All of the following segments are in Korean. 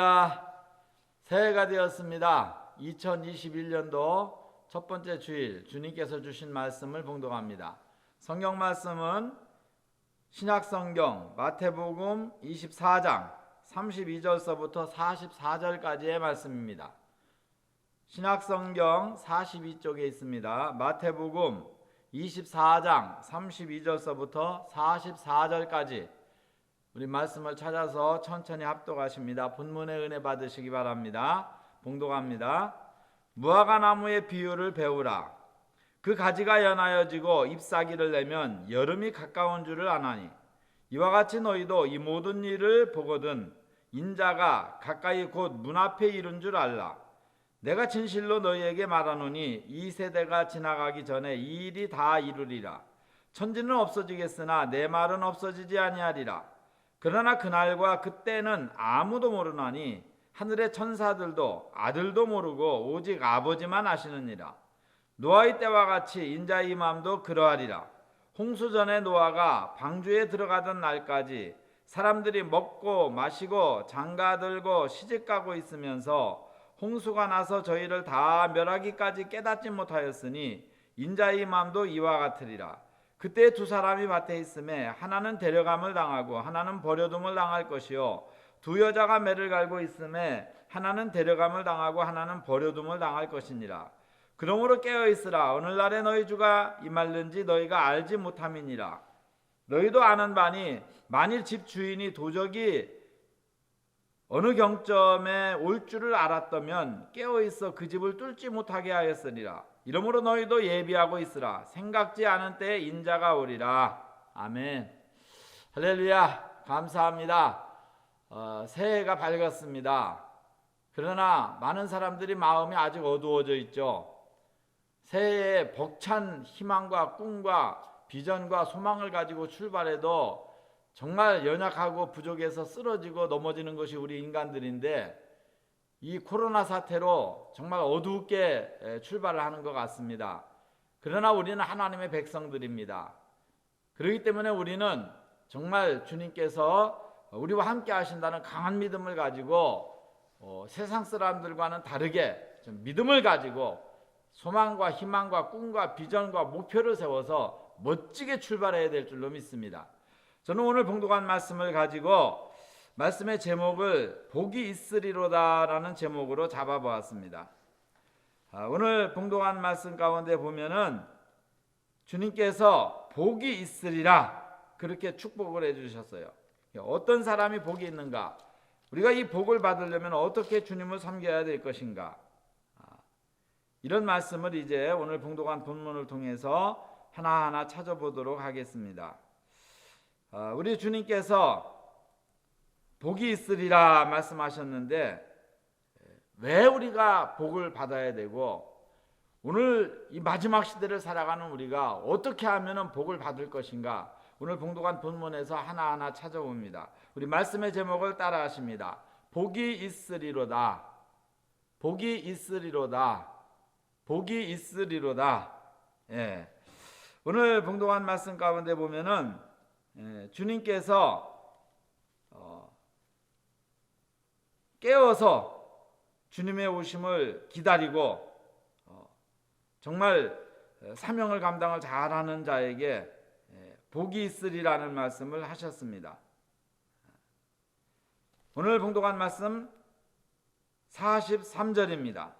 할렐루야. 새해가 되었습니다. 2021년도 첫 번째 주일 주님께서 주신 말씀을 봉독합니다. 성경 말씀은 신약성경 마태복음 24장 32절서부터 44절까지의 말씀입니다. 신약성경 42쪽에 있습니다. 마태복음 24장 32절서부터 44절까지 우리 말씀을 찾아서 천천히 합독하십니다. 본문의 은혜 받으시기 바랍니다. 봉독합니다. 무화과 나무의 비유를 배우라. 그 가지가 연하여지고 잎사귀를 내면 여름이 가까운 줄을 아나니 이와 같이 너희도 이 모든 일을 보거든 인자가 가까이 곧 문 앞에 이른 줄 알라. 내가 진실로 너희에게 말하노니 이 세대가 지나가기 전에 이 일이 다 이루리라. 천지는 없어지겠으나 내 말은 없어지지 아니하리라. 그러나 그날과 그때는 아무도 모르나니 하늘의 천사들도 아들도 모르고 오직 아버지만 아시느니라. 노아의 때와 같이 인자의 임함도 그러하리라. 홍수 전에 노아가 방주에 들어가던 날까지 사람들이 먹고 마시고 장가들고 시집가고 있으면서 홍수가 나서 저희를 다 멸하기까지 깨닫지 못하였으니 인자의 임함도 이와 같으리라. 그때 두 사람이 밭에 있음에 하나는 데려감을 당하고 하나는 버려둠을 당할 것이요 두 여자가 매를 갈고 있음에 하나는 데려감을 당하고 하나는 버려둠을 당할 것이니라. 그러므로 깨어있으라. 오늘날에 너희 주가 임할는지 너희가 알지 못함이니라. 너희도 아는 바니 만일 집 주인이 도적이 어느 경점에 올 줄을 알았다면 깨어있어 그 집을 뚫지 못하게 하였으리라. 이러므로 너희도 예비하고 있으라. 생각지 않은 때에 인자가 오리라. 아멘. 할렐루야. 감사합니다. 새해가 밝았습니다. 그러나 많은 사람들이 마음이 아직 어두워져 있죠. 새해에 벅찬 희망과 꿈과 비전과 소망을 가지고 출발해도 정말 연약하고 부족해서 쓰러지고 넘어지는 것이 우리 인간들인데 이 코로나 사태로 정말 어둡게 출발을 하는 것 같습니다. 그러나 우리는 하나님의 백성들입니다. 그렇기 때문에 우리는 정말 주님께서 우리와 함께 하신다는 강한 믿음을 가지고 세상 사람들과는 다르게 좀 믿음을 가지고 소망과 희망과 꿈과 비전과 목표를 세워서 멋지게 출발해야 될 줄로 믿습니다. 저는 오늘 봉독한 말씀을 가지고 말씀의 제목을 복이 있으리로다라는 제목으로 잡아보았습니다. 오늘 봉독한 말씀 가운데 보면은 주님께서 복이 있으리라 그렇게 축복을 해주셨어요. 어떤 사람이 복이 있는가? 우리가 이 복을 받으려면 어떻게 주님을 섬겨야 될 것인가? 이런 말씀을 이제 오늘 봉독한 본문을 통해서 하나하나 찾아보도록 하겠습니다. 우리 주님께서 복이 있으리라 말씀하셨는데 왜 우리가 복을 받아야 되고 오늘 이 마지막 시대를 살아가는 우리가 어떻게 하면 복을 받을 것인가? 오늘 봉독한 본문에서 하나하나 찾아봅니다. 우리 말씀의 제목을 따라하십니다. 복이 있으리로다. 복이 있으리로다. 복이 있으리로다. 예. 오늘 봉독한 말씀 가운데 보면은 주님께서 깨어서 주님의 오심을 기다리고 정말 사명을 감당을 잘하는 자에게 복이 있으리라는 말씀을 하셨습니다. 오늘 봉독한 말씀 43절입니다.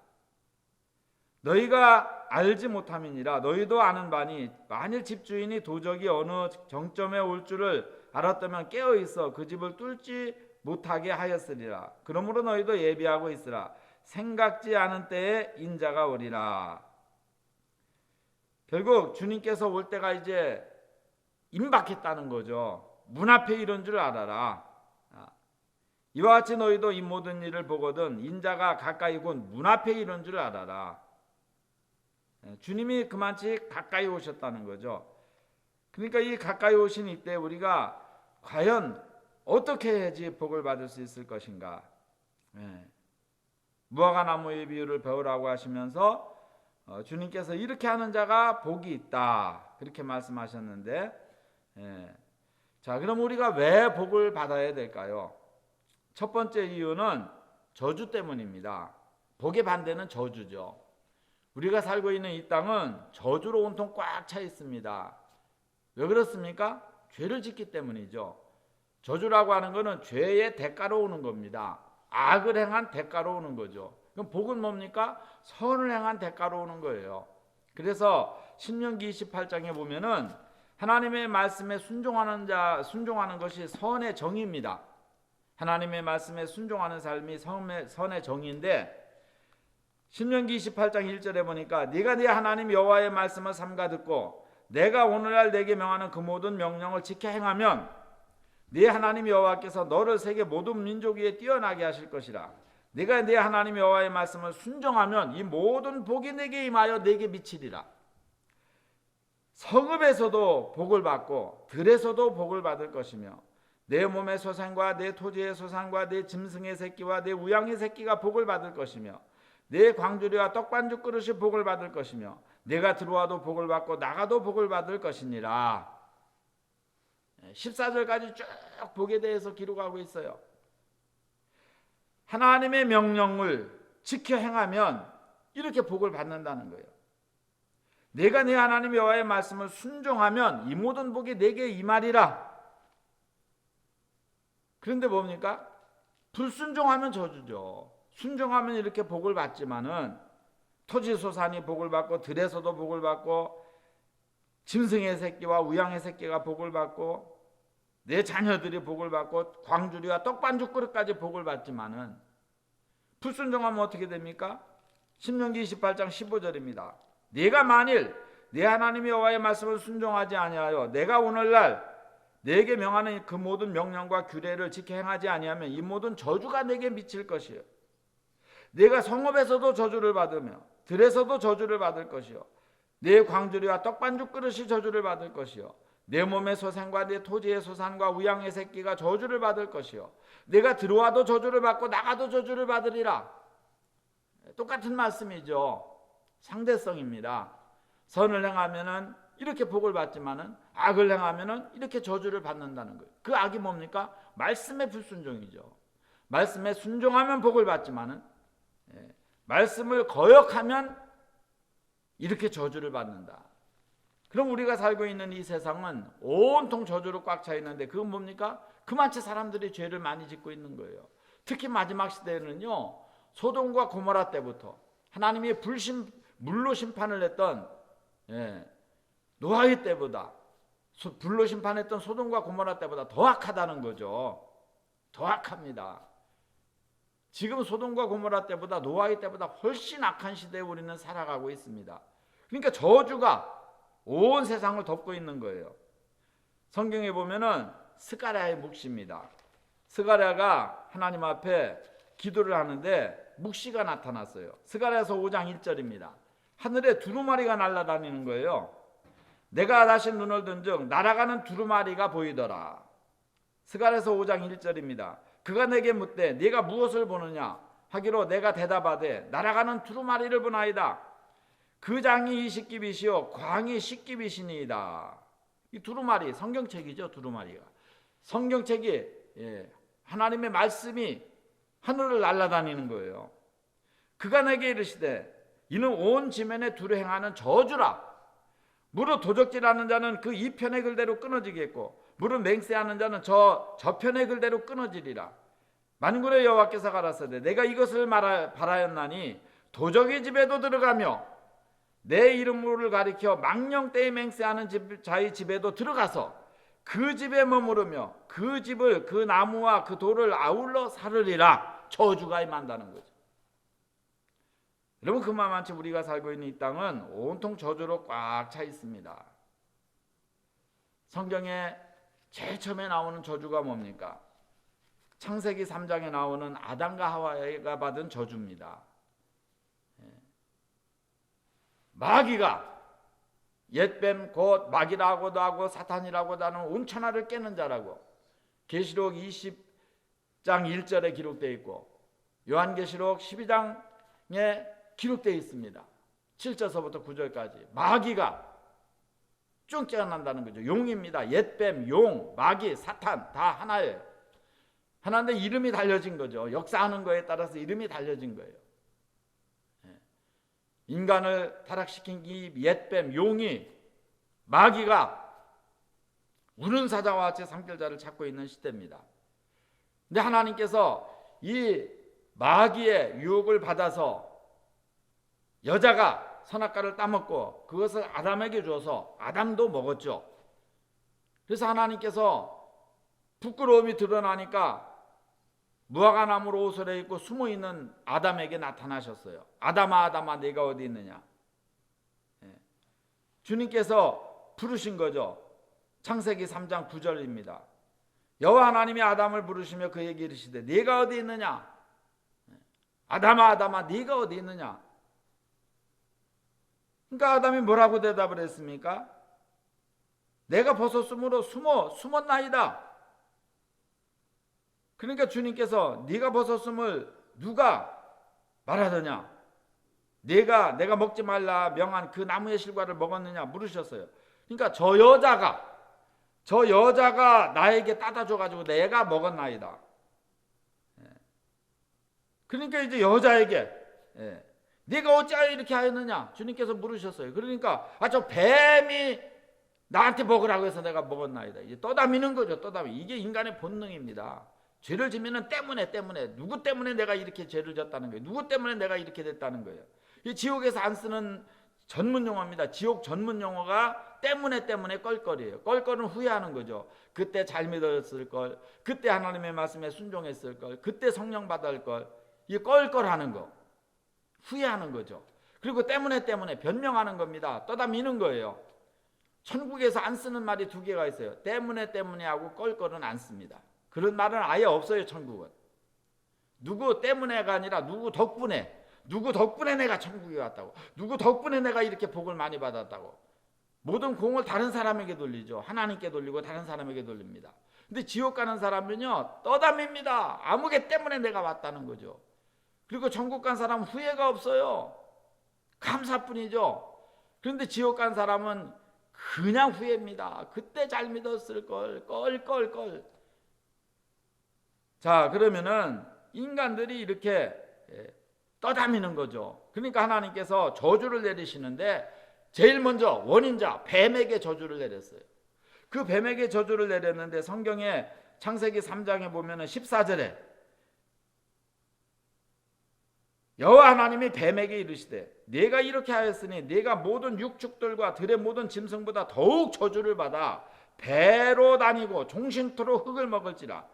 너희가 알지 못함이니라. 너희도 아는 바니 만일 집주인이 도적이 어느 정점에 올 줄을 알았다면 깨어있어 그 집을 뚫지 못하게 하였으리라. 그러므로 너희도 예비하고 있으라. 생각지 않은 때에 인자가 오리라. 결국 주님께서 올 때가 이제 임박했다는 거죠. 문 앞에 이른 줄 알아라. 이와 같이 너희도 이 모든 일을 보거든 인자가 가까이 곧 문 앞에 이른 줄 알아라. 주님이 그만치 가까이 오셨다는 거죠. 그러니까 이 가까이 오신 이때 우리가 과연 어떻게 해야지 복을 받을 수 있을 것인가? 무화과 나무의 비유를 배우라고 하시면서 주님께서 이렇게 하는 자가 복이 있다 그렇게 말씀하셨는데 자, 그럼 우리가 왜 복을 받아야 될까요? 첫 번째 이유는 저주 때문입니다. 복의 반대는 저주죠. 우리가 살고 있는 이 땅은 저주로 온통 꽉 차 있습니다. 왜 그렇습니까? 죄를 짓기 때문이죠. 저주라고 하는 것은 죄의 대가로 오는 겁니다. 악을 행한 대가로 오는 거죠. 그럼 복은 뭡니까? 선을 행한 대가로 오는 거예요. 그래서 신명기 28장에 보면은 하나님의 말씀에 순종하는 것이 선의 정의입니다. 하나님의 말씀에 순종하는 삶이 선의 정의인데, 신명기 28장 1절에 보니까 네가 네 하나님 여호와의 말씀을 삼가 듣고 내가 오늘날 네게 명하는 그 모든 명령을 지켜 행하면 네 하나님 여호와께서 너를 세계 모든 민족 위에 뛰어나게 하실 것이라. 네가 네 하나님 여호와의 말씀을 순종하면 이 모든 복이 네게 임하여 네게 미치리라. 성읍에서도 복을 받고 들에서도 복을 받을 것이며 내 몸의 소산과 내 토지의 소산과 내 짐승의 새끼와 내 우양의 새끼가 복을 받을 것이며 내 광주리와 떡반죽 그릇이 복을 받을 것이며 내가 들어와도 복을 받고 나가도 복을 받을 것이니라. 14절까지 쭉 복에 대해서 기록하고 있어요. 하나님의 명령을 지켜 행하면 이렇게 복을 받는다는 거예요. 내가 네 하나님 여호와의 말씀을 순종하면 이 모든 복이 내게 임하리라. 그런데 뭡니까? 불순종하면 저주죠. 순종하면 이렇게 복을 받지만은 토지 소산이 복을 받고 들에서도 복을 받고 짐승의 새끼와 우양의 새끼가 복을 받고 내 자녀들이 복을 받고 광주리와 떡반죽 그릇까지 복을 받지만은 불순종하면 어떻게 됩니까? 신명기 28장 15절입니다. 네가 만일 내 하나님 여호와의 말씀을 순종하지 아니하여 내가 오늘날 내게 명하는 그 모든 명령과 규례를 지켜 행하지 아니하면 이 모든 저주가 내게 미칠 것이요 내가 성읍에서도 저주를 받으며 들에서도 저주를 받을 것이요 내 광주리와 떡반죽 그릇이 저주를 받을 것이요 내 몸의 소산과 내 토지의 소산과 우양의 새끼가 저주를 받을 것이요 내가 들어와도 저주를 받고 나가도 저주를 받으리라. 똑같은 말씀이죠. 상대성입니다. 선을 행하면은 이렇게 복을 받지만은 악을 행하면은 이렇게 저주를 받는다는 거예요. 그 악이 뭡니까? 말씀의 불순종이죠. 말씀에 순종하면 복을 받지만은 말씀을 거역하면 이렇게 저주를 받는다. 그럼 우리가 살고 있는 이 세상은 온통 저주로 꽉 차 있는데 그건 뭡니까? 그만치 사람들이 죄를 많이 짓고 있는 거예요. 특히 마지막 시대에는요, 소돔과 고모라 때부터 하나님이 물로 심판을 했던 노아의 때보다 불로 심판했던 소돔과 고모라 때보다 더 악하다는 거죠. 더 악합니다. 지금 소돔과 고모라 때보다 노아의 때보다 훨씬 악한 시대에 우리는 살아가고 있습니다. 그러니까 저주가 온 세상을 덮고 있는 거예요. 성경에 보면은 스가랴의 묵시입니다. 스가랴가 하나님 앞에 기도를 하는데 묵시가 나타났어요. 스가랴서 5장 1절입니다. 하늘에 두루마리가 날아다니는 거예요. 내가 다시 눈을 든즉 날아가는 두루마리가 보이더라. 스가랴서 5장 1절입니다. 그가 내게 묻되 네가 무엇을 보느냐 하기로 내가 대답하되 날아가는 두루마리를 보나이다. 그 장이 20기빗이요 광이 10기빗이니이다. 이 두루마리 성경책이죠. 두루마리가 성경책이 하나님의 말씀이 하늘을 날아다니는 거예요. 그가 내게 이르시되 이는 온 지면에 두루 행하는 저주라. 무릇 도적질하는 자는 그 이편의 글대로 끊어지겠고 무릇 맹세하는 자는 저편의 글대로 끊어지리라. 만군의 여호와께서 가라사대 내가 이것을 바라였나니 도적의 집에도 들어가며 내 이름을 가리켜 망령되이 맹세하는 자의 집에도 들어가서 그 집에 머무르며 그 집을 그 나무와 그 돌을 아울러 사르리라. 저주가 임한다는 거죠. 여러분 그만치 우리가 살고 있는 이 땅은 온통 저주로 꽉 차 있습니다. 성경에 제일 처음에 나오는 저주가 뭡니까? 창세기 3장에 나오는 아담과 하와가 받은 저주입니다. 마귀가 옛뱀 곧 마귀라고도 하고 사탄이라고도 하는 온천하를 깨는 자라고 계시록 20장 1절에 기록되어 있고 요한계시록 12장에 기록되어 있습니다. 7절서부터 9절까지 마귀가 쭉 째어난다는 거죠. 용입니다. 옛뱀, 용, 마귀, 사탄 다 하나예요. 하나인데 이름이 달려진 거죠. 역사하는 거에 따라서 이름이 달려진 거예요. 인간을 타락시킨 이 옛뱀, 용이, 마귀가 우는 사자와 같이 산결자를 찾고 있는 시대입니다. 근데 하나님께서 이 마귀의 유혹을 받아서 여자가 선악과를 따먹고 그것을 아담에게 줘서 아담도 먹었죠. 그래서 하나님께서 부끄러움이 드러나니까 무화과나무로 옷을 입고 숨어있는 아담에게 나타나셨어요. 아담아 아담아 네가 어디 있느냐. 주님께서 부르신 거죠. 창세기 3장 9절입니다. 여호와 하나님이 아담을 부르시며 그에게 이르시되 네가 어디 있느냐. 아담아 아담아 네가 어디 있느냐. 그러니까 아담이 뭐라고 대답을 했습니까? 내가 벗었으므로 숨었나이다. 그러니까 주님께서 네가 벗었음을 누가 말하더냐. 내가 먹지 말라 명한 그 나무의 실과를 먹었느냐 물으셨어요. 그러니까 저 여자가 나에게 따다 줘가지고 내가 먹었나이다. 그러니까 이제 여자에게 네가 어찌하여 이렇게 하였느냐 주님께서 물으셨어요. 그러니까 저 뱀이 나한테 먹으라고 해서 내가 먹었나이다. 이제 떠다미는 거죠. 떠다미. 이게 인간의 본능입니다. 죄를 지면은 때문에 누구 때문에 내가 이렇게 죄를 졌다는 거예요. 누구 때문에 내가 이렇게 됐다는 거예요. 이 지옥에서 안 쓰는 전문 용어입니다. 지옥 전문 용어가 때문에 껄껄이에요. 껄껄은 후회하는 거죠. 그때 잘 믿었을 걸, 그때 하나님의 말씀에 순종했을 걸, 그때 성령 받을 걸. 이 껄껄하는 거, 후회하는 거죠. 그리고 때문에 변명하는 겁니다. 떠다미는 거예요. 천국에서 안 쓰는 말이 두 개가 있어요. 때문에 하고 껄껄은 안 씁니다. 그런 말은 아예 없어요. 천국은 누구 때문에가 아니라 누구 덕분에 내가 천국에 왔다고, 누구 덕분에 내가 이렇게 복을 많이 받았다고. 모든 공을 다른 사람에게 돌리죠. 하나님께 돌리고 다른 사람에게 돌립니다. 근데 지옥 가는 사람은요 떠담입니다. 아무개 때문에 내가 왔다는 거죠. 그리고 천국 간 사람은 후회가 없어요. 감사뿐이죠. 그런데 지옥 간 사람은 그냥 후회입니다. 그때 잘 믿었을 걸, 껄. 자, 그러면은 인간들이 이렇게 떠다미는 거죠. 그러니까 하나님께서 저주를 내리시는데 제일 먼저 원인자 뱀에게 저주를 내렸어요. 그 뱀에게 저주를 내렸는데 성경에 창세기 3장에 보면은 14절에 여호와 하나님이 뱀에게 이르시되 네가 이렇게 하였으니 네가 모든 육축들과 들의 모든 짐승보다 더욱 저주를 받아 배로 다니고 종신토로 흙을 먹을지라.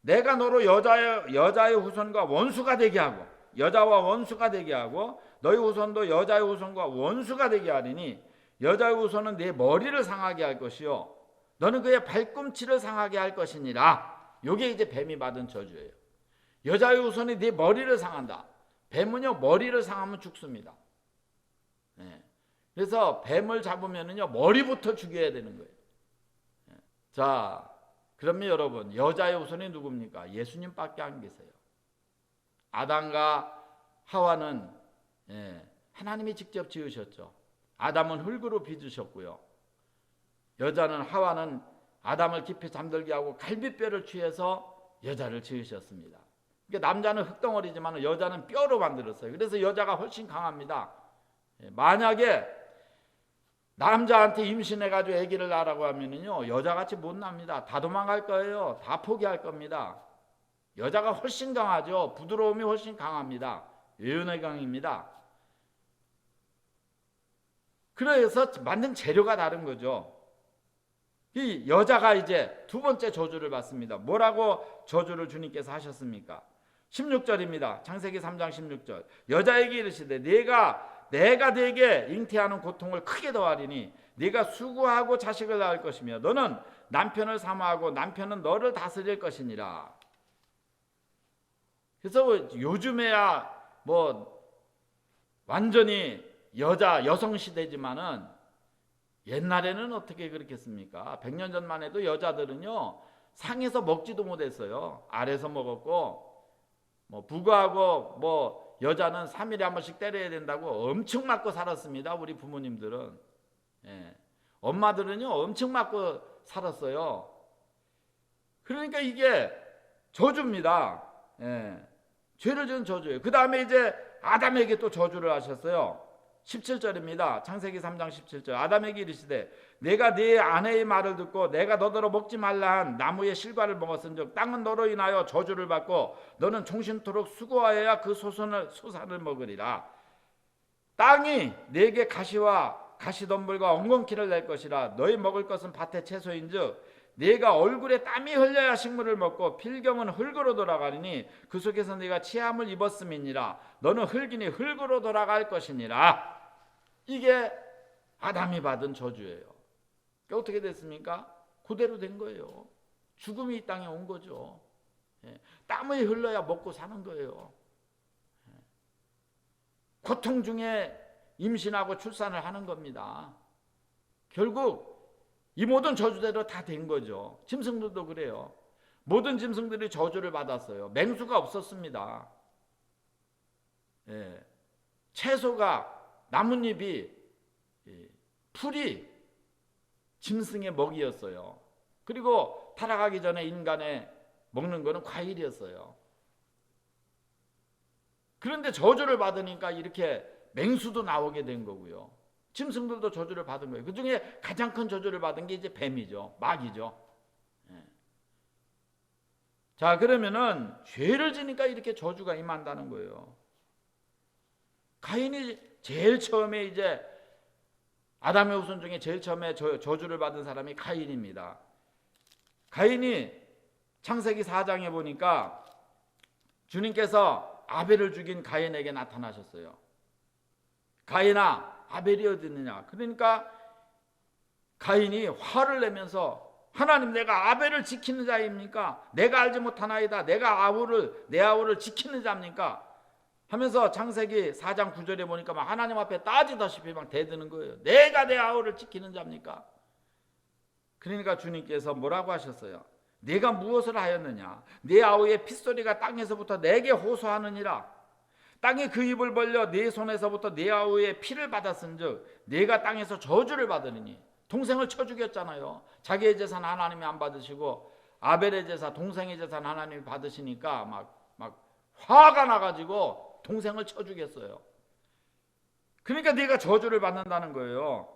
내가 너로 여자의 후손과 원수가 되게 하고 여자와 원수가 되게 하고 너희 후손도 여자의 후손과 원수가 되게 하리니 여자의 후손은 네 머리를 상하게 할 것이요 너는 그의 발꿈치를 상하게 할 것이니라. 이게 이제 뱀이 받은 저주예요. 여자의 후손이 네 머리를 상한다. 뱀은요 머리를 상하면 죽습니다. 그래서 뱀을 잡으면은요 머리부터 죽여야 되는 거예요. 자, 그러면 여러분 여자의 후손이 누굽니까? 예수님밖에 안 계세요. 아담과 하와는 하나님이 직접 지으셨죠. 아담은 흙으로 빚으셨고요. 여자는 하와는 아담을 깊이 잠들게 하고 갈비뼈를 취해서 여자를 지으셨습니다. 그러니까 남자는 흙덩어리지만 여자는 뼈로 만들었어요. 그래서 여자가 훨씬 강합니다. 만약에 남자한테 임신해가지고 아기를 낳으라고 하면은요 여자같이 못 납니다. 다 도망갈 거예요. 다 포기할 겁니다. 여자가 훨씬 강하죠. 부드러움이 훨씬 강합니다. 유연의 강입니다. 그래서 만든 재료가 다른 거죠. 이 여자가 이제 두 번째 저주를 받습니다. 뭐라고 저주를 주님께서 하셨습니까? 16절입니다. 창세기 3장 16절. 여자에게 이르시되 내가 네게 잉태하는 고통을 크게 더하리니 네가 수고하고 자식을 낳을 것이며 너는 남편을 사모하고 남편은 너를 다스릴 것이니라. 그래서 요즘에야 뭐 완전히 여성 시대지만은 옛날에는 어떻게 그렇겠습니까? 100년 전만 해도 여자들은요 상에서 먹지도 못했어요. 아래서 먹었고 뭐 부부하고 뭐 여자는 3일에 한 번씩 때려야 된다고 엄청 맞고 살았습니다. 우리 부모님들은. 엄마들은요 엄청 맞고 살았어요. 그러니까 이게 저주입니다. 예. 죄를 지은 저주예요. 그 다음에 이제 아담에게 또 저주를 하셨어요. 17절입니다. 창세기 3장 17절. 아담에게 이르시되 내가 네 아내의 말을 듣고 내가 너더러 먹지 말라 한 나무의 실과를 먹었은즉 땅은 너로 인하여 저주를 받고 너는 종신토록 수고하여야 그 소산을 먹으리라. 땅이 네게 가시와 가시덤불과 엉겅퀴를 낼 것이라. 너희 먹을 것은 밭의 채소인즉 네가 얼굴에 땀이 흘려야 식물을 먹고 필경은 흙으로 돌아가리니 그 속에서 네가 치함을 입었음이니라. 너는 흙이니 흙으로 돌아갈 것이니라. 이게 아담이 받은 저주예요. 그러니까 어떻게 됐습니까? 그대로 된 거예요. 죽음이 이 땅에 온 거죠. 땀이 흘러야 먹고 사는 거예요. 고통 중에 임신하고 출산을 하는 겁니다. 결국 이 모든 저주대로 다 된 거죠. 짐승들도 그래요. 모든 짐승들이 저주를 받았어요. 맹수가 없었습니다. 채소가 나뭇잎이 풀이 짐승의 먹이였어요. 그리고 타락하기 전에 인간의 먹는 거는 과일이었어요. 그런데 저주를 받으니까 이렇게 맹수도 나오게 된 거고요. 짐승들도 저주를 받은 거예요. 그 중에 가장 큰 저주를 받은 게 이제 뱀이죠. 마귀죠. 자, 그러면은 죄를 지니까 이렇게 저주가 임한다는 거예요. 가인이 제일 처음에 이제 아담의 후손 중에 제일 처음에 저주를 받은 사람이 가인입니다. 가인이 창세기 4장에 보니까 주님께서 아벨을 죽인 가인에게 나타나셨어요. 가인아, 아벨이 어디 있느냐? 그러니까 가인이 화를 내면서 하나님, 내가 아벨을 지키는 자입니까? 내가 알지 못하나이다. 내가 내 아우를 지키는 자입니까? 하면서 창세기 4장 9절에 보니까 막 하나님 앞에 따지다시피 막 대드는 거예요. 내가 내 아우를 지키는 자입니까? 그러니까 주님께서 뭐라고 하셨어요? 내가 무엇을 하였느냐? 네 아우의 핏소리가 땅에서부터 내게 호소하느니라. 땅이 그 입을 벌려 네 손에서부터 네 아우의 피를 받았은즉 내가 땅에서 저주를 받으리니. 동생을 쳐 죽였잖아요. 자기의 재산 하나님이 안 받으시고 아벨의 제사, 동생의 재산 하나님이 받으시니까 막 화가 나가지고 동생을 쳐 죽였어요. 그러니까 네가 저주를 받는다는 거예요.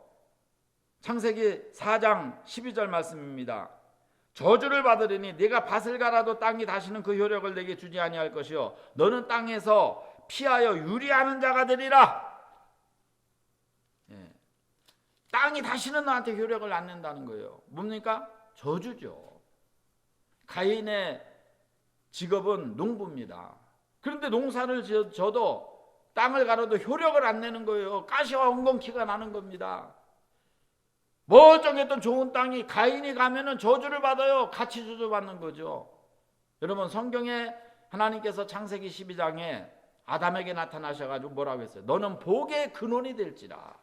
창세기 4장 12절 말씀입니다. 저주를 받으리니 네가 밭을 갈아도 땅이 다시는 그 효력을 내게 주지 아니할 것이요 너는 땅에서 피하여 유리하는 자가 되리라. 땅이 다시는 너한테 효력을 안 낸다는 거예요. 뭡니까? 저주죠. 가인의 직업은 농부입니다. 그런데 농사를 지어도 땅을 갈아도 효력을 안 내는 거예요. 가시와 엉겅퀴가 나는 겁니다. 멀쩡했던 좋은 땅이 가인이 가면은 저주를 받아요. 같이 저주받는 거죠. 여러분, 성경에 하나님께서 창세기 12장에 아담에게 나타나셔가지고 뭐라고 했어요? 너는 복의 근원이 될지라.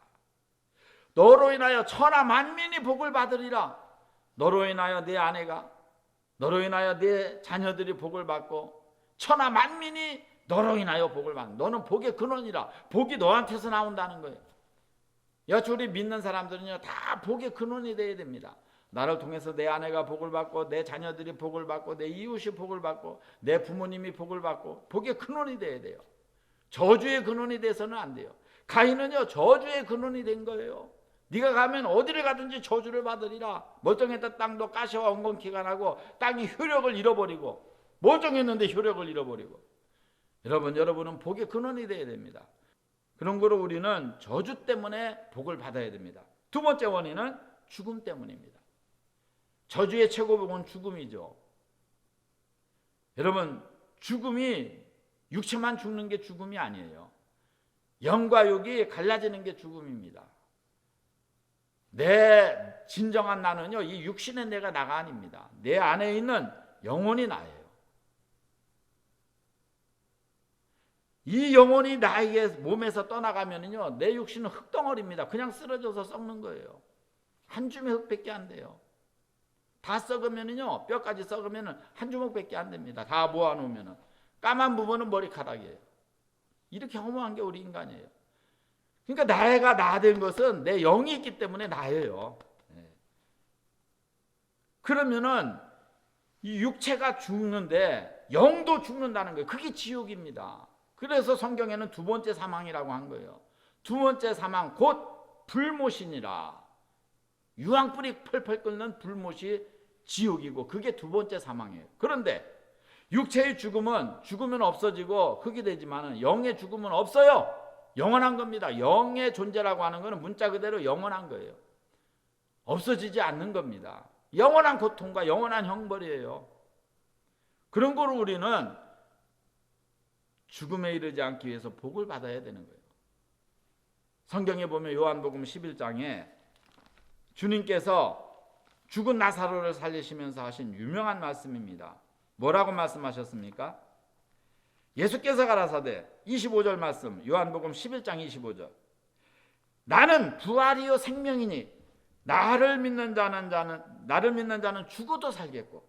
너로 인하여 천하 만민이 복을 받으리라. 너로 인하여 네 아내가, 너로 인하여 네 자녀들이 복을 받고 천하 만민이 너로 인하여 복을 받는. 너는 복의 근원이라. 복이 너한테서 나온다는 거예요. 여기 우리 믿는 사람들은요, 다 복의 근원이 되어야 됩니다. 나를 통해서 내 아내가 복을 받고 내 자녀들이 복을 받고 내 이웃이 복을 받고 내 부모님이 복을 받고 복의 근원이 되어야 돼요. 저주의 근원이 돼서는 안 돼요. 가인은요, 저주의 근원이 된 거예요. 네가 가면 어디를 가든지 저주를 받으리라. 멀쩡했던 땅도 가시와 엉겅퀴가 나고 땅이 효력을 잃어버리고, 멀쩡했는데 효력을 잃어버리고. 여러분은 복의 근원이 되어야 됩니다. 그런 거로 우리는 저주 때문에 복을 받아야 됩니다. 두 번째 원인은 죽음 때문입니다. 저주의 최고복은 죽음이죠. 여러분, 죽음이 육체만 죽는 게 죽음이 아니에요. 영과 육이 갈라지는 게 죽음입니다. 내 진정한 나는요, 이 육신의 내가 나가 아닙니다. 내 안에 있는 영혼이 나예요. 이 영혼이 나에게 몸에서 떠나가면요, 내 육신은 흙덩어리입니다. 그냥 쓰러져서 썩는 거예요. 한 줌의 흙밖에 안 돼요. 다 썩으면요, 뼈까지 썩으면 한 주먹밖에 안 됩니다. 다 모아놓으면 까만 부분은 머리카락이에요. 이렇게 허무한 게 우리 인간이에요. 그러니까 나가 나 된 것은 내 영이 있기 때문에 나예요. 그러면은 이 육체가 죽는데 영도 죽는다는 거예요. 그게 지옥입니다. 그래서 성경에는 두 번째 사망이라고 한 거예요. 두 번째 사망 곧 불못이니라. 유황불이 펄펄 끓는 불못이 지옥이고 그게 두 번째 사망이에요. 그런데 육체의 죽음은 죽으면 없어지고 흙이 되지만 영의 죽음은 없어요. 영원한 겁니다. 영의 존재라고 하는 것은 문자 그대로 영원한 거예요. 없어지지 않는 겁니다. 영원한 고통과 영원한 형벌이에요. 그런 거로 우리는 죽음에 이르지 않기 위해서 복을 받아야 되는 거예요. 성경에 보면 요한복음 11장에 주님께서 죽은 나사로를 살리시면서 하신 유명한 말씀입니다. 뭐라고 말씀하셨습니까? 예수께서 가라사대 25절 말씀 요한복음 11장 25절 나는 부활이요 생명이니 나를 믿는 자는 죽어도 살겠고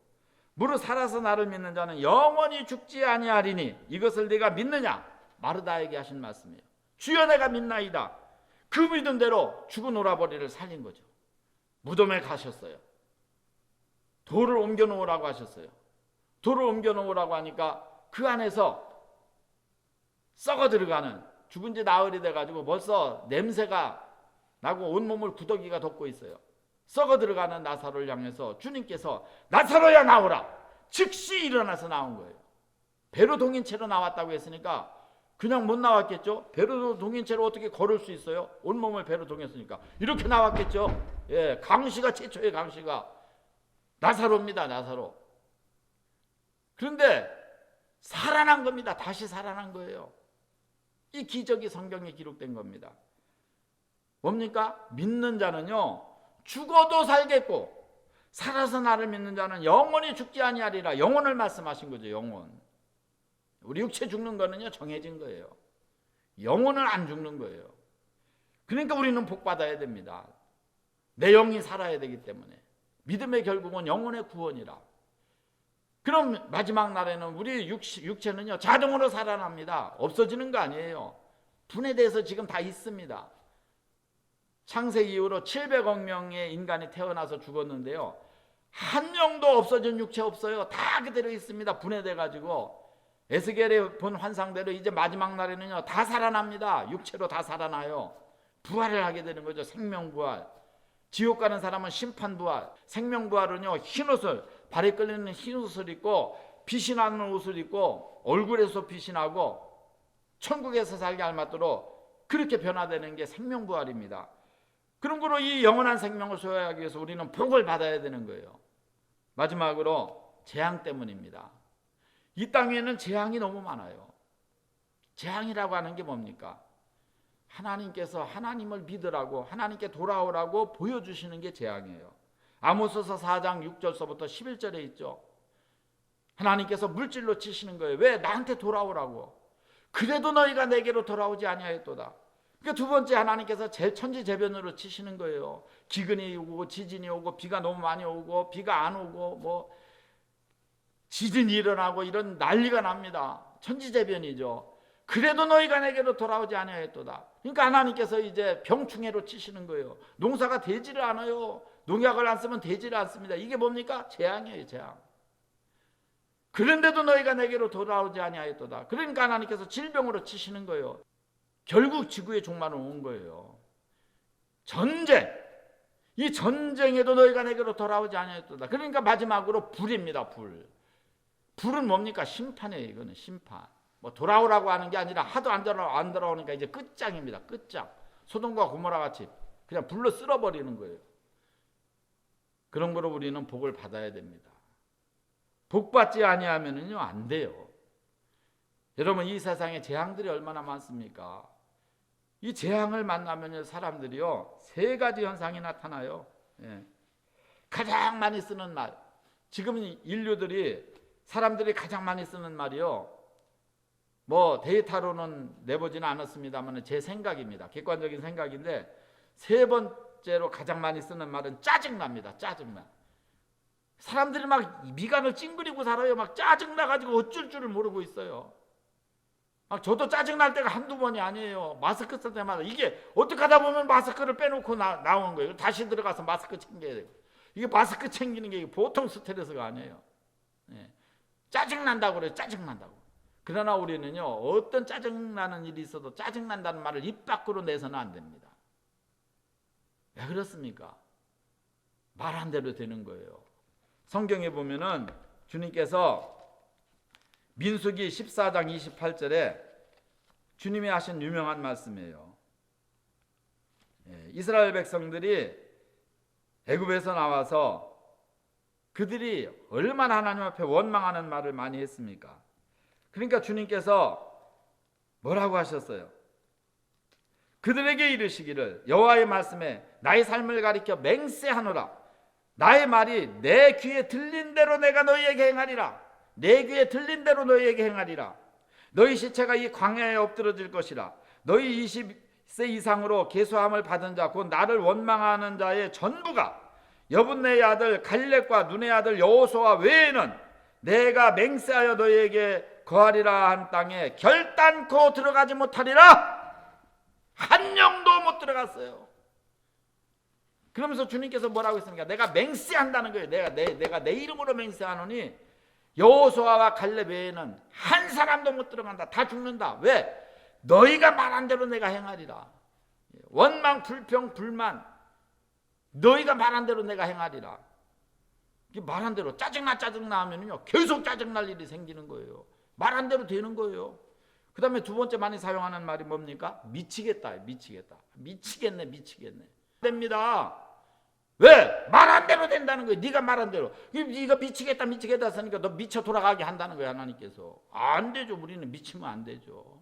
무릇 살아서 나를 믿는 자는 영원히 죽지 아니하리니 이것을 네가 믿느냐? 마르다에게 하신 말씀이에요. 주여 내가 믿나이다. 그 믿은 대로 죽은 오라버니를 살린 거죠. 무덤에 가셨어요. 돌을 옮겨 놓으라고 하셨어요. 돌을 옮겨 놓으라고 하니까 그 안에서 썩어 들어가는 죽은 지 나흘이 돼가지고 벌써 냄새가 나고 온몸을 구더기가 덮고 있어요. 썩어 들어가는 나사로를 향해서 주님께서 나사로야 나오라. 즉시 일어나서 나온 거예요. 배로 동인 채로 나왔다고 했으니까 그냥 못 나왔겠죠. 배로 동인 채로 어떻게 걸을 수 있어요? 온몸을 배로 동였으니까 이렇게 나왔겠죠. 예, 강시가 최초의 강시가 나사로입니다. 나사로. 그런데 살아난 겁니다. 다시 살아난 거예요. 이 기적이 성경에 기록된 겁니다. 뭡니까? 믿는 자는요 죽어도 살겠고 살아서 나를 믿는 자는 영원히 죽지 아니하리라. 영혼을 말씀하신 거죠. 영혼. 우리 육체 죽는 거는요 정해진 거예요. 영혼은 안 죽는 거예요. 그러니까 우리는 복 받아야 됩니다. 내 영이 살아야 되기 때문에. 믿음의 결국은 영혼의 구원이라. 그럼 마지막 날에는 우리 육체는요 자동으로 살아납니다. 없어지는 거 아니에요. 분해돼서 지금 다 있습니다. 창세기 이후로 700억 명의 인간이 태어나서 죽었는데요. 한 명도 없어진 육체 없어요. 다 그대로 있습니다. 분해돼가지고 에스겔이 본 환상대로 이제 마지막 날에는요 다 살아납니다. 육체로 다 살아나요. 부활을 하게 되는 거죠. 생명부활. 지옥 가는 사람은 심판부활. 생명부활은요 흰옷을 발에 끌리는 흰옷을 입고 빛이 나는 옷을 입고 얼굴에서 빛이 나고 천국에서 살게 알맞도록 그렇게 변화되는 게 생명부활입니다. 그런 거로 이 영원한 생명을 소유하기 위해서 우리는 복을 받아야 되는 거예요. 마지막으로 재앙 때문입니다. 이 땅에는 재앙이 너무 많아요. 재앙이라고 하는 게 뭡니까? 하나님께서 하나님을 믿으라고 하나님께 돌아오라고 보여주시는 게 재앙이에요. 아모스서 4장 6절서부터 11절에 있죠. 하나님께서 물질로 치시는 거예요. 왜? 나한테 돌아오라고. 그래도 너희가 내게로 돌아오지 아니하였도다. 그러니까 두 번째 하나님께서 천지재변으로 치시는 거예요. 기근이 오고 지진이 오고 비가 너무 많이 오고 비가 안 오고 뭐 지진이 일어나고 이런 난리가 납니다. 천지재변이죠. 그래도 너희가 내게로 돌아오지 아니하였도다. 그러니까 하나님께서 이제 병충해로 치시는 거예요. 농사가 되지를 않아요. 농약을 안 쓰면 되지를 않습니다. 이게 뭡니까? 재앙이에요. 재앙. 그런데도 너희가 내게로 돌아오지 아니하였도다. 그러니까 하나님께서 질병으로 치시는 거예요. 결국 지구의 종말은 온 거예요. 전쟁. 이 전쟁에도 너희가 내게로 돌아오지 아니하였도다. 그러니까 마지막으로 불입니다. 불. 불은 뭡니까? 심판이에요. 이거는 심판. 뭐 돌아오라고 하는 게 아니라 하도 안 돌아오니까 이제 끝장입니다. 끝장. 소돔과 고모라 같이 그냥 불로 쓸어버리는 거예요. 그런 거로 우리는 복을 받아야 됩니다. 복 받지 아니하면은요 안 돼요. 여러분 이 세상에 재앙들이 얼마나 많습니까? 이 재앙을 만나면 사람들이요 세 가지 현상이 나타나요. 예. 가장 많이 쓰는 말. 지금 사람들이 가장 많이 쓰는 말이요. 뭐 데이터로는 내보지는 않았습니다만 제 생각입니다. 객관적인 생각인데 세 번째로 가장 많이 쓰는 말은 짜증납니다. 짜증나. 사람들이 막 미간을 찡그리고 살아요. 막 짜증나가지고 어쩔 줄을 모르고 있어요. 막 저도 짜증날 때가 한두 번이 아니에요. 마스크 쓸 때마다 이게 어떻게 하다 보면 마스크를 빼놓고 나온 거예요. 다시 들어가서 마스크 챙겨야 돼요. 이게 마스크 챙기는 게 보통 스트레스가 아니에요. 짜증난다고 그래요. 짜증난다고. 그러나 우리는요, 어떤 짜증나는 일이 있어도 짜증난다는 말을 입 밖으로 내서는 안 됩니다. 왜 그렇습니까? 말한 대로 되는 거예요. 성경에 보면은 주님께서 민수기 14장 28절에 주님이 하신 유명한 말씀이에요. 이스라엘 백성들이 애굽에서 나와서 그들이 얼마나 하나님 앞에 원망하는 말을 많이 했습니까? 그러니까 주님께서 뭐라고 하셨어요? 그들에게 이르시기를 여호와의 말씀에 나의 삶을 가리켜 맹세하노라. 나의 말이 내 귀에 들린 대로 내가 너희에게 행하리라. 내 귀에 들린 대로 너희에게 행하리라. 너희 시체가 이 광야에 엎드러질 것이라. 너희 20세 이상으로 계수함을 받은 자 곧 나를 원망하는 자의 전부가 여분네의 아들 갈렙과 눈의 아들 여호수아 외에는 내가 맹세하여 너희에게 거하리라 한 땅에 결단코 들어가지 못하리라. 한 명도 못 들어갔어요. 그러면서 주님께서 뭐라고 했습니까? 내가 맹세한다는 거예요. 내가 내 이름으로 맹세하노니 여호수아와 갈렙 외에는 한 사람도 못 들어간다. 다 죽는다. 왜? 너희가 말한 대로 내가 행하리라. 원망, 불평, 불만 너희가 말한 대로 내가 행하리라. 말한 대로 짜증나 하면은요 계속 짜증날 일이 생기는 거예요. 말한 대로 되는 거예요. 그 다음에 두 번째 많이 사용하는 말이 뭡니까? 미치겠다. 미치겠네. 됩니다. 왜? 말한 대로 된다는 거예요. 네가 말한 대로. 네가 미치겠다 하니까 너 미쳐 돌아가게 한다는 거예요. 하나님께서. 안 되죠. 우리는 미치면 안 되죠.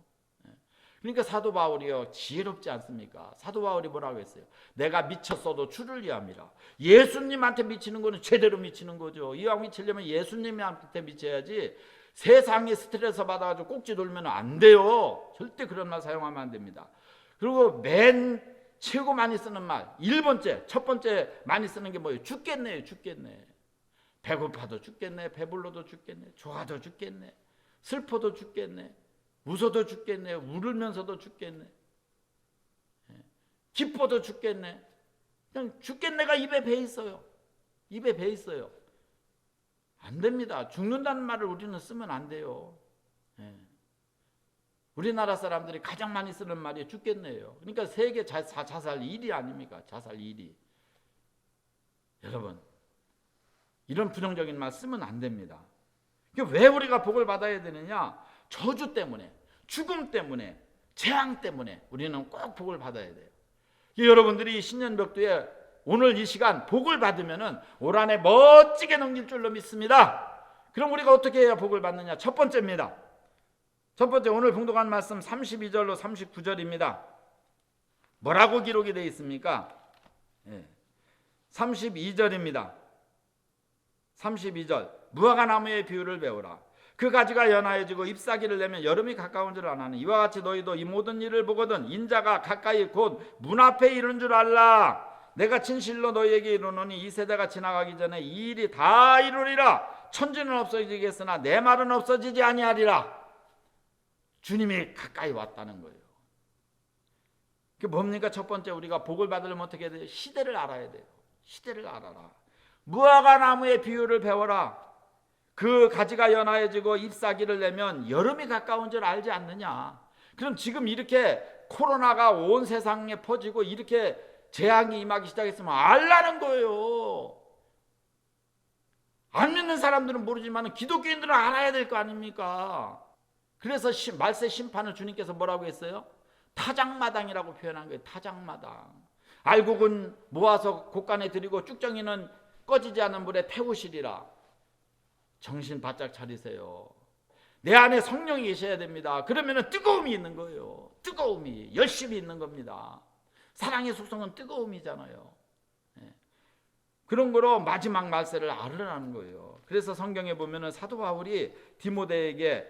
그러니까 사도 바울이요 지혜롭지 않습니까? 사도 바울이 뭐라고 했어요? 내가 미쳤어도 주를 위함이라. 예수님한테 미치는 거는 제대로 미치는 거죠. 이왕 미치려면 예수님한테 미쳐야지 세상에 스트레스 받아가지고 꼭지 돌면 안 돼요. 절대 그런 말 사용하면 안 됩니다. 그리고 맨 최고 많이 쓰는 말 1번째 첫 번째 많이 쓰는 게 뭐예요? 죽겠네. 배고파도 죽겠네. 배불러도 죽겠네. 좋아도 죽겠네. 슬퍼도 죽겠네. 웃어도 죽겠네. 울면서도 죽겠네. 기뻐도 죽겠네. 그냥 죽겠네가 입에 배 있어요. 안 됩니다. 죽는다는 말을 우리는 쓰면 안 돼요. 우리나라 사람들이 가장 많이 쓰는 말이 죽겠네요. 그러니까 세계 자살 1위 아닙니까? 자살 1위. 여러분, 이런 부정적인 말 쓰면 안 됩니다. 왜 우리가 복을 받아야 되느냐? 저주 때문에, 죽음 때문에, 재앙 때문에 우리는 꼭 복을 받아야 돼요. 여러분들이 신년벽두에 오늘 이 시간 복을 받으면은 올 한해 멋지게 넘길 줄로 믿습니다. 그럼 우리가 어떻게 해야 복을 받느냐? 첫 번째입니다. 첫 번째 오늘 봉독한 말씀 32절로 39절입니다. 뭐라고 기록이 되어 있습니까? 32절입니다. 32절 무화과 나무의 비유를 배우라. 그 가지가 연하여지고 잎사귀를 내면 여름이 가까운 줄 아나니 이와 같이 너희도 이 모든 일을 보거든 인자가 가까이 곧 문 앞에 이른 줄 알라. 내가 진실로 너희에게 이르노니 이 세대가 지나가기 전에 이 일이 다 이루리라. 천지는 없어지겠으나 내 말은 없어지지 아니하리라. 주님이 가까이 왔다는 거예요. 그게 뭡니까? 첫 번째 우리가 복을 받으려면 어떻게 해야 돼요? 시대를 알아야 돼요. 시대를 알아라. 무화과 나무의 비유를 배워라. 그 가지가 연하여지고 잎사귀를 내면 여름이 가까운 줄 알지 않느냐. 그럼 지금 이렇게 코로나가 온 세상에 퍼지고 이렇게 재앙이 임하기 시작했으면 알라는 거예요. 안 믿는 사람들은 모르지만 기독교인들은 알아야 될 거 아닙니까? 그래서 말세 심판을 주님께서 뭐라고 했어요? 타작마당이라고 표현한 거예요. 타작마당. 알곡은 모아서 곳간에 들이고 쭉정이는 꺼지지 않는 물에 태우시리라. 정신 바짝 차리세요. 내 안에 성령이 계셔야 됩니다. 그러면 뜨거움이 있는 거예요. 뜨거움이 열심히 있는 겁니다. 사랑의 속성은 뜨거움이잖아요. 그런 거로 마지막 말세를 알으라는 거예요. 그래서 성경에 보면은 사도 바울이 디모데에게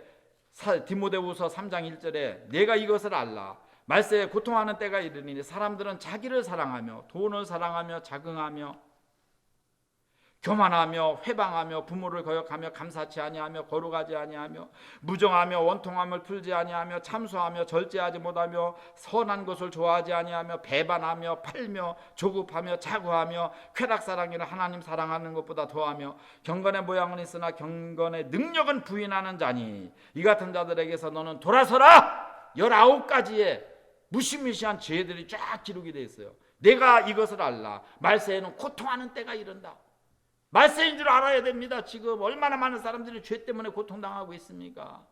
디모데후서 3장 1절에 내가 이것을 알라. 말세에 고통하는 때가 이르니 사람들은 자기를 사랑하며 돈을 사랑하며 자긍하며 교만하며 회방하며 부모를 거역하며 감사치 아니하며 거룩하지 아니하며 무정하며 원통함을 풀지 아니하며 참소하며 절제하지 못하며 선한 것을 좋아하지 아니하며 배반하며 팔며 조급하며 차구하며 쾌락사랑이라 하나님 사랑하는 것보다 더하며 경건의 모양은 있으나 경건의 능력은 부인하는 자니 이 같은 자들에게서 너는 돌아서라. 19가지의 무시무시한 죄들이 쫙 기록이 되어 있어요. 내가 이것을 알라. 말세에는 고통하는 때가 이른다. 말세인 줄 알아야 됩니다. 지금 얼마나 많은 사람들이 죄 때문에 고통당하고 있습니까?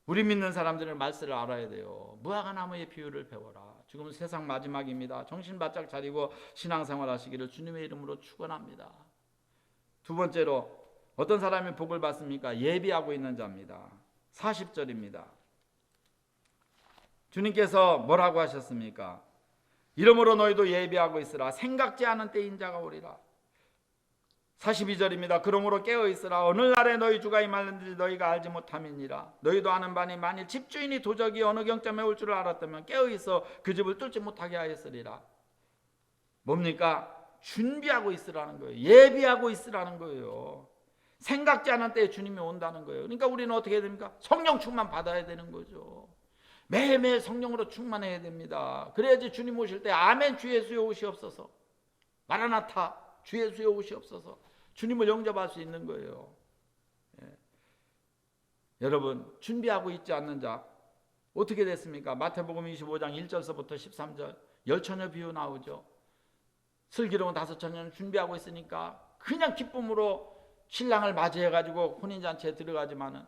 우리 믿는 사람들은 말세를 알아야 돼요. 무화과 나무의 비유를 배워라. 지금은 세상 마지막입니다. 정신 바짝 차리고 신앙생활 하시기를 주님의 이름으로 축원합니다. 두 번째로 어떤 사람이 복을 받습니까? 예비하고 있는 자입니다. 40절입니다. 주님께서 뭐라고 하셨습니까? 이러므로 너희도 예비하고 있으라. 생각지 않은 때인 자가 오리라. 42절입니다. 그러므로 깨어있으라. 오늘날에 너희 주가 임하는지 너희가 알지 못함이니라. 너희도 아는 바니 만일 집주인이 도적이 어느 경점에 올 줄을 알았다면 깨어있어 그 집을 뚫지 못하게 하였으리라. 뭡니까? 준비하고 있으라는 거예요. 예비하고 있으라는 거예요. 생각지 않은 때에 주님이 온다는 거예요. 그러니까 우리는 어떻게 해야 됩니까? 성령 충만 받아야 되는 거죠. 매일매일 성령으로 충만해야 됩니다. 그래야지 주님 오실 때 아멘 주 예수의 오시옵소서, 마라나타 주 예수의 오시옵소서, 주님을 영접할 수 있는 거예요. 예. 여러분, 준비하고 있지 않는 자 어떻게 됐습니까? 마태복음 25장 1절서부터 13절 열처녀 비유 나오죠. 슬기로운 5처녀는 준비하고 있으니까 그냥 기쁨으로 신랑을 맞이해가지고 혼인잔치에 들어가지만은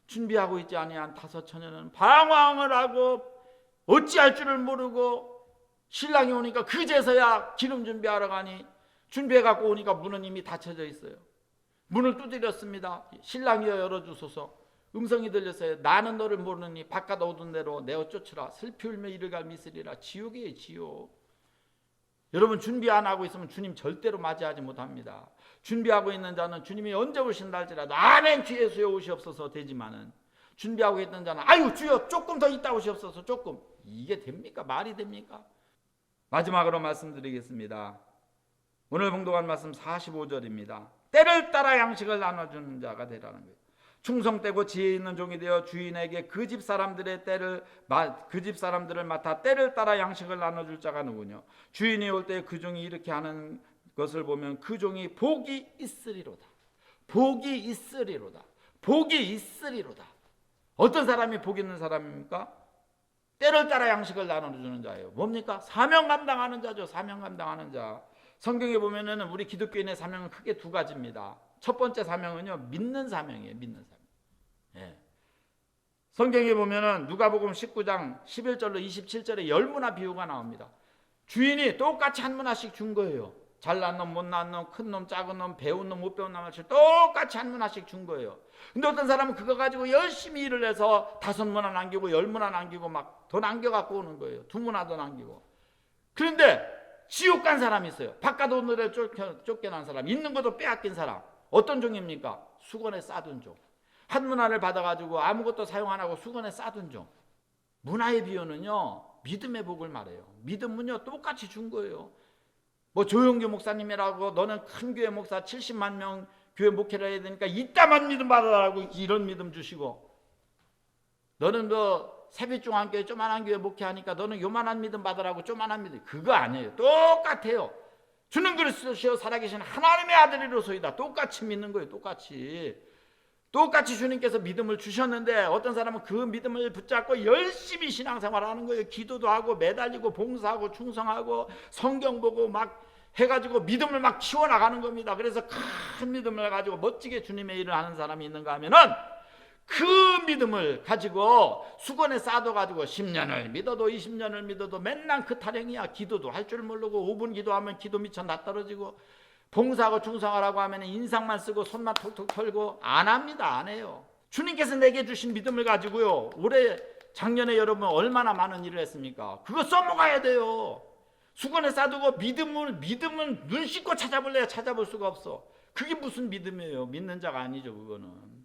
준비하고 있지 아니한 5처녀는 방황을 하고 어찌할 줄을 모르고 신랑이 오니까 그제서야 기름 준비하러 가니 준비해 갖고 오니까 문은 이미 닫혀져 있어요. 문을 두드렸습니다. 신랑이여 열어주소서. 음성이 들렸어요. 나는 너를 모르니 바깥 어두운 데로 내어 쫓으라. 슬피 울며 이를 갈 미쓰리라. 지옥이에요, 지옥. 여러분, 준비 안 하고 있으면 주님 절대로 맞이하지 못합니다. 준비하고 있는 자는 주님이 언제 오신다 할지라도 아멘 주 예수여 오시옵소서 되지만은, 준비하고 있는 자는 아유 주여 조금 더 있다 오시옵소서, 조금. 이게 됩니까? 말이 됩니까? 마지막으로 말씀드리겠습니다. 오늘 봉독한 말씀 45절입니다. 때를 따라 양식을 나눠주는 자가 되라는 거예요. 충성되고 지혜 있는 종이 되어 주인에게 그 집 사람들을 맡아 때를 따라 양식을 나눠줄 자가 누구냐? 주인이 올 때 그 종이 이렇게 하는 것을 보면 그 종이 복이 있으리로다. 복이 있으리로다. 복이 있으리로다. 어떤 사람이 복 있는 사람입니까? 때를 따라 양식을 나눠주는 자예요. 뭡니까? 사명 감당하는 자죠. 사명 감당하는 자. 성경에 보면은 우리 기독교인의 사명은 크게 두 가지입니다. 첫 번째 사명은요, 믿는 사명이에요. 믿는 사명. 예. 성경에 보면은 누가복음 19장 11절로 27절에 열무나 비유가 나옵니다. 주인이 똑같이 한 문화씩 준 거예요. 잘난 놈, 못난 놈, 큰 놈, 작은 놈, 배운 놈, 못 배운 놈을 똑같이 한 문화씩 준 거예요. 근데 어떤 사람은 그거 가지고 열심히 일을 해서 5문화 남기고 10문화 남기고 막 더 남겨갖고 오는 거예요. 2문화 더 남기고. 그런데 지옥 간 사람이 있어요. 바깥 오늘에 쫓겨난 사람, 있는 것도 빼앗긴 사람. 어떤 종입니까? 수건에 싸둔 종. 한 문화를 받아가지고 아무것도 사용 안 하고 수건에 싸둔 종. 문화의 비유는요, 믿음의 복을 말해요. 믿음은요, 똑같이 준 거예요. 뭐 조용규 목사님이라고 너는 큰 교회 목사 70만 명 교회 목회를 해야 되니까 이따만 믿음 받아라고 이런 믿음 주시고, 너는 뭐 세빛중앙교회 조만한 교회 목회하니까 너는 요만한 믿음 받으라고 조만한 믿음. 그거 아니에요. 똑같아요. 주는 그리스도시요 살아계신 하나님의 아들이로소이다. 똑같이 믿는 거예요. 똑같이 주님께서 믿음을 주셨는데 어떤 사람은 그 믿음을 붙잡고 열심히 신앙생활하는 거예요. 기도도 하고 매달리고 봉사하고 충성하고 성경 보고 막 해가지고 믿음을 막 키워나가는 겁니다. 그래서 큰 믿음을 가지고 멋지게 주님의 일을 하는 사람이 있는가 하면은 그 믿음을 가지고 수건에 싸둬가지고 10년을 믿어도 20년을 믿어도 맨날 그 타령이야. 기도도 할 줄 모르고 5분 기도하면 기도 미쳐 낯떨어지고 봉사하고 충성하라고 하면 인상만 쓰고 손만 톡톡 털고 안 합니다. 안 해요. 주님께서 내게 주신 믿음을 가지고요, 올해 작년에 여러분 얼마나 많은 일을 했습니까? 그거 써먹어야 돼요. 수건에 싸두고 믿음은 눈 씻고 찾아볼래야 찾아볼 수가 없어. 그게 무슨 믿음이에요? 믿는 자가 아니죠. 그거는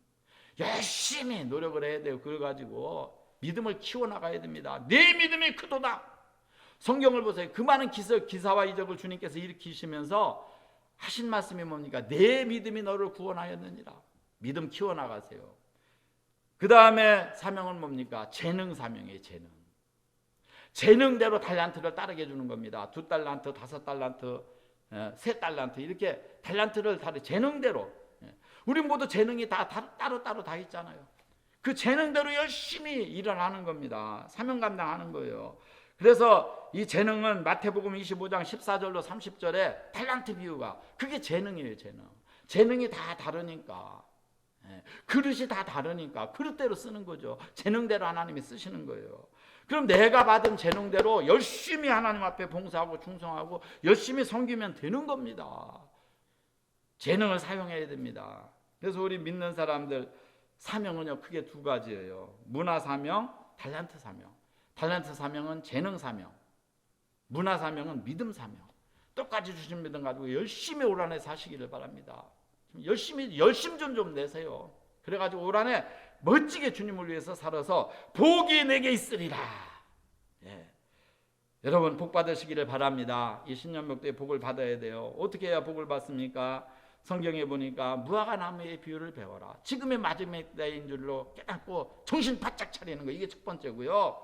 열심히 노력을 해야 돼요. 그걸 가지고 믿음을 키워나가야 됩니다. 내 믿음이 크도다. 성경을 보세요. 그 많은 기사와 이적을 주님께서 일으키시면서 하신 말씀이 뭡니까? 내 믿음이 너를 구원하였느니라. 믿음 키워나가세요. 그 다음에 사명은 뭡니까? 재능 사명이에요. 재능대로 달란트를 따르게 해주는 겁니다. 2달란트, 5달란트, 3달란트 이렇게 달란트를 재능대로. 우리 모두 재능이 다 따로 다 있잖아요. 그 재능대로 열심히 일을 하는 겁니다. 사명 감당하는 거예요. 그래서 이 재능은 마태복음 25장 14절로 30절에 달란트 비유가 그게 재능이에요. 재능이 다 다르니까, 그릇이 다 다르니까 그릇대로 쓰는 거죠. 재능대로 하나님이 쓰시는 거예요. 그럼 내가 받은 재능대로 열심히 하나님 앞에 봉사하고 충성하고 열심히 섬기면 되는 겁니다. 재능을 사용해야 됩니다. 그래서 우리 믿는 사람들 사명은요 크게 2가지예요. 문화 사명, 달란트 사명. 달란트 사명은 재능 사명, 문화 사명은 믿음 사명. 똑같이 주신 믿음 가지고 열심히 올 한해 사시기를 바랍니다. 열심 좀 내세요. 그래가지고 올 한해 멋지게 주님을 위해서 살아서 복이 내게 있으리라. 여러분 복 받으시기를 바랍니다. 이 신년목도에 복을 받아야 돼요. 어떻게 해야 복을 받습니까? 성경에 보니까 무화과 나무의 비유를 배워라. 지금의 마지막 때인 줄로 깨닫고 정신 바짝 차리는 거, 이게 첫 번째고요.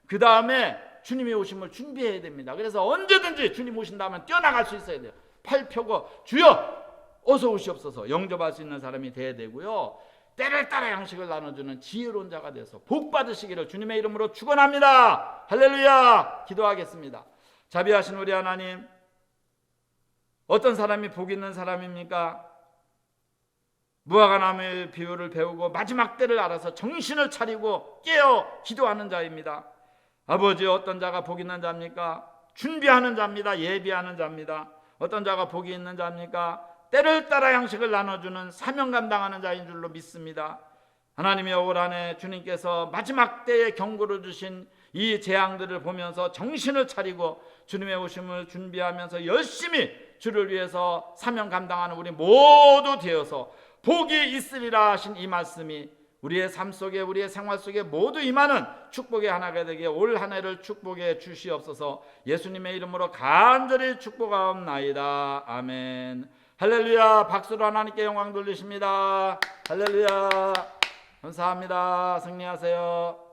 그 다음에 주님의 오심을 준비해야 됩니다. 그래서 언제든지 주님 오신다면 뛰어나갈 수 있어야 돼요. 팔 펴고 주여 어서 오시옵소서 영접할 수 있는 사람이 돼야 되고요. 때를 따라 양식을 나눠주는 지혜로운 자가 돼서 복 받으시기를 주님의 이름으로 축원합니다. 할렐루야. 기도하겠습니다. 자비하신 우리 하나님, 어떤 사람이 복 있는 사람입니까? 무화과 나무의 비유를 배우고 마지막 때를 알아서 정신을 차리고 깨어 기도하는 자입니다. 아버지, 어떤 자가 복 있는 자입니까? 준비하는 자입니다. 예비하는 자입니다. 어떤 자가 복이 있는 자입니까? 때를 따라 양식을 나눠주는 사명 감당하는 자인 줄로 믿습니다. 하나님의 올 한해 주님께서 마지막 때에 경고를 주신 이 재앙들을 보면서 정신을 차리고 주님의 오심을 준비하면서 열심히 주를 위해서 사명 감당하는 우리 모두 되어서 복이 있으리라 하신 이 말씀이 우리의 삶 속에, 우리의 생활 속에 모두 임하는 축복의 하나가 되게 올 한 해를 축복해 주시옵소서. 예수님의 이름으로 간절히 축복하옵나이다. 아멘. 할렐루야. 박수로 하나님께 영광 돌리십니다. 할렐루야. 감사합니다. 승리하세요.